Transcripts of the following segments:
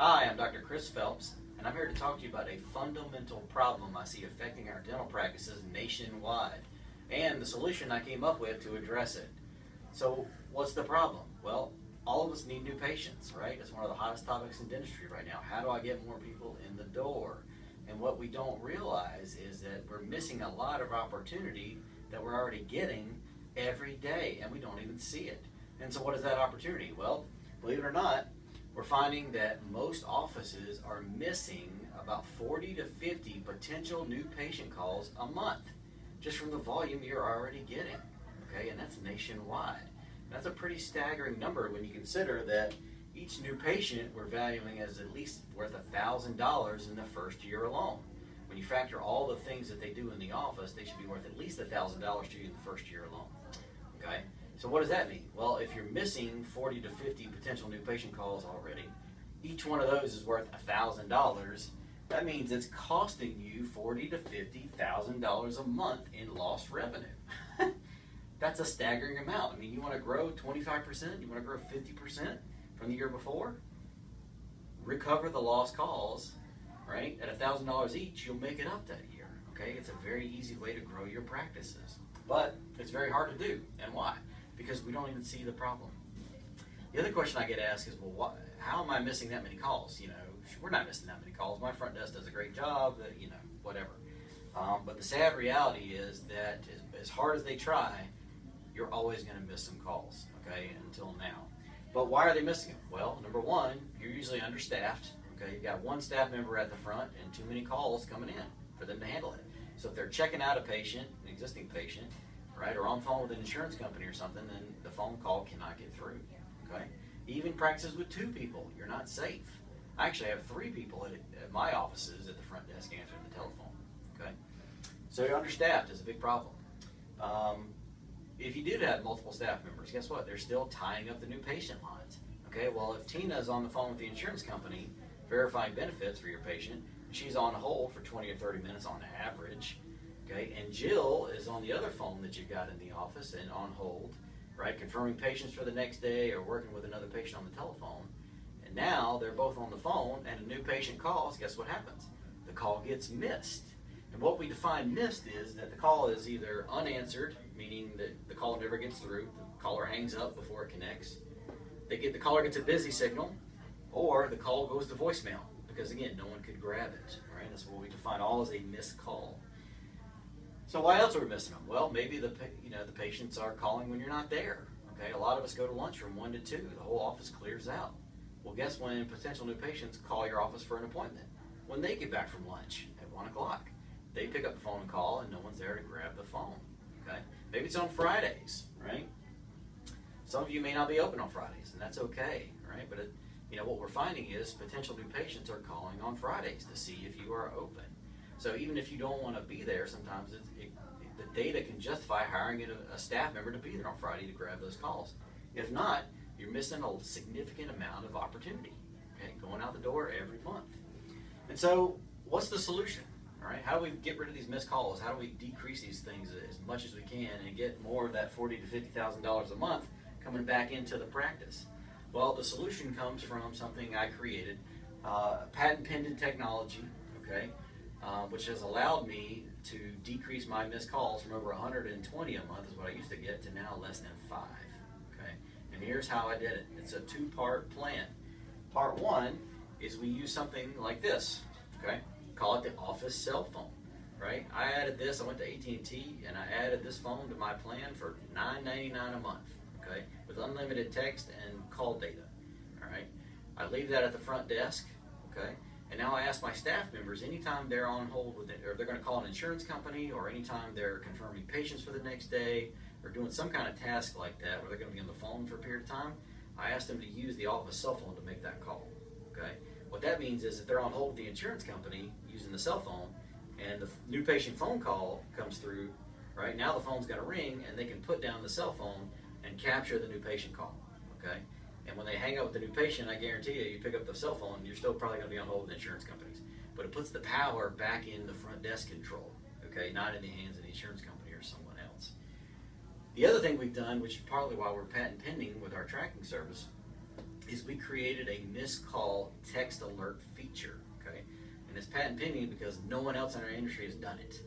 Hi, I'm Dr. Chris Phelps, and I'm here to talk to you about a fundamental problem I see affecting our dental practices nationwide, and the solution I came up with to address it. So, what's the problem? Well, all of us need new patients, right? It's one of the hottest topics in dentistry right now. How do I get more people in the door? And what we don't realize is that we're missing a lot of opportunity that we're already getting every day, and we don't even see it. And so what is that opportunity? Well, believe it or not, we're finding that most offices are missing about 40 to 50 potential new patient calls a month, just from the volume you're already getting, okay? And that's nationwide. That's a pretty staggering number when you consider that each new patient we're valuing as at least worth $1,000 in the first year alone. When you factor all the things that they do in the office, they should be worth at least $1,000 to you in the first year alone, okay? So what does that mean? Well, if you're missing 40 to 50 potential new patient calls already, each one of those is worth $1,000. That means it's costing you $40 to $50,000 a month in lost revenue. That's a staggering amount. I mean, you want to grow 25%, you want to grow 50% from the year before? Recover the lost calls, right? At $1,000 each, you'll make it up that year, okay? It's a very easy way to grow your practices. But it's very hard to do, and why? Because we don't even see the problem. The other question I get asked is, well, how am I missing that many calls? You know, we're not missing that many calls. My front desk does a great job, you know, whatever. But the sad reality is that as hard as they try, you're always going to miss some calls, okay, until now. But why are they missing them? Well, number one, you're usually understaffed, okay? You've got one staff member at the front and too many calls coming in for them to handle it. So if they're checking out a patient, an existing patient, right, or on phone with an insurance company or something, then the phone call cannot get through, okay? Even practices with 2 people, you're not safe. I actually have 3 people at my offices at the front desk answering the telephone, okay? So you're understaffed is a big problem. If you did have multiple staff members, guess what? They're still tying up the new patient lines, okay? Well, if Tina's on the phone with the insurance company verifying benefits for your patient, she's on hold for 20 or 30 minutes on average, okay, and Jill is on the other phone that you've got in the office and on hold, right, confirming patients for the next day or working with another patient on the telephone. And now they're both on the phone and a new patient calls, guess what happens? The call gets missed. And what we define missed is that the call is either unanswered, meaning that the call never gets through, the caller hangs up before it connects, the caller gets a busy signal, or the call goes to voicemail because, again, no one could grab it, right? That's what we define all as a missed call. So why else are we missing them? Well, maybe the patients are calling when you're not there. Okay, a lot of us go to lunch from 1 to 2. The whole office clears out. Well, guess when potential new patients call your office for an appointment? When they get back from lunch at 1 o'clock. They pick up the phone and call, and no one's there to grab the phone. Okay, maybe it's on Fridays, right? Some of you may not be open on Fridays, and that's okay, right? But what we're finding is potential new patients are calling on Fridays to see if you are open. So even if you don't want to be there, sometimes the data can justify hiring a staff member to be there on Friday to grab those calls. If not, you're missing a significant amount of opportunity, okay, going out the door every month. And so what's the solution? All right, how do we get rid of these missed calls? How do we decrease these things as much as we can and get more of that $40,000 to $50,000 a month coming back into the practice? Well, the solution comes from something I created, patent-pending technology, okay, which has allowed me to decrease my missed calls from over 120 a month is what I used to get to now less than 5, okay? And here's how I did it. It's a 2-part plan. Part 1 is we use something like this, okay? Call it the office cell phone, right? I added this, I went to AT&T and I added this phone to my plan for $9.99 a month, okay? With unlimited text and call data, all right? I leave that at the front desk, okay? And now I ask my staff members, anytime they're on hold with it, or they're going to call an insurance company, or anytime they're confirming patients for the next day, or doing some kind of task like that where they're going to be on the phone for a period of time, I ask them to use the office cell phone to make that call, okay? What that means is if they're on hold with the insurance company using the cell phone, and the new patient phone call comes through, right, now the phone's going to ring, and they can put down the cell phone and capture the new patient call, okay? And when they hang up with the new patient, I guarantee you pick up the cell phone, you're still probably going to be on hold with insurance companies. But it puts the power back in the front desk control, okay, not in the hands of the insurance company or someone else. The other thing we've done, which is partly why we're patent pending with our tracking service, is we created a missed call text alert feature, okay? And it's patent pending because no one else in our industry has done it,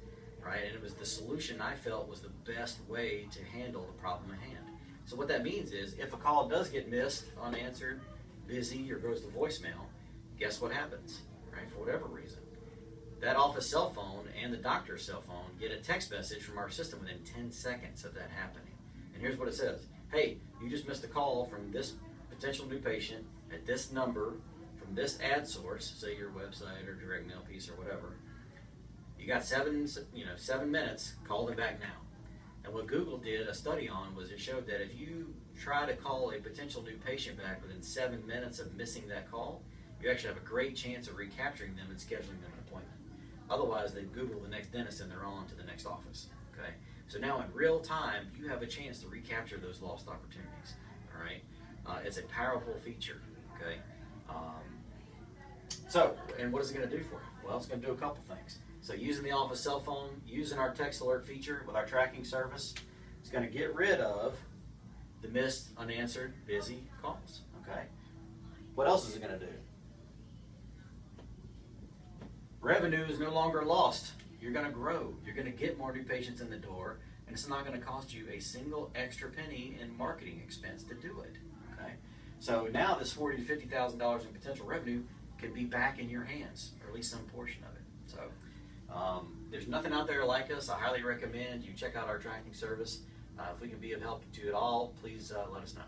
right? And it was the solution I felt was the best way to handle the problem at hand. So what that means is if a call does get missed, unanswered, busy, or goes to voicemail, guess what happens, right? For whatever reason. That office cell phone and the doctor's cell phone get a text message from our system within 10 seconds of that happening. And here's what it says. Hey, you just missed a call from this potential new patient at this number from this ad source, say your website or direct mail piece or whatever. You got 7 minutes, call them back now. And what Google did a study on was it showed that if you try to call a potential new patient back within 7 minutes of missing that call, you actually have a great chance of recapturing them and scheduling them an appointment. Otherwise, they Google the next dentist and they're on to the next office. Okay, so now in real time, you have a chance to recapture those lost opportunities. All right, it's a powerful feature. Okay, and what is it going to do for you? Well, it's going to do a couple things. So using the office cell phone, using our text alert feature with our tracking service, it's going to get rid of the missed, unanswered, busy calls. Okay, what else is it going to do? Revenue is no longer lost. You're going to grow. You're going to get more new patients in the door, and it's not going to cost you a single extra penny in marketing expense to do it. Okay, so now this $40,000 to $50,000 in potential revenue can be back in your hands, or at least some portion of it. So there's nothing out there like us. I highly recommend you check out our tracking service. If we can be of help to you at all, please let us know.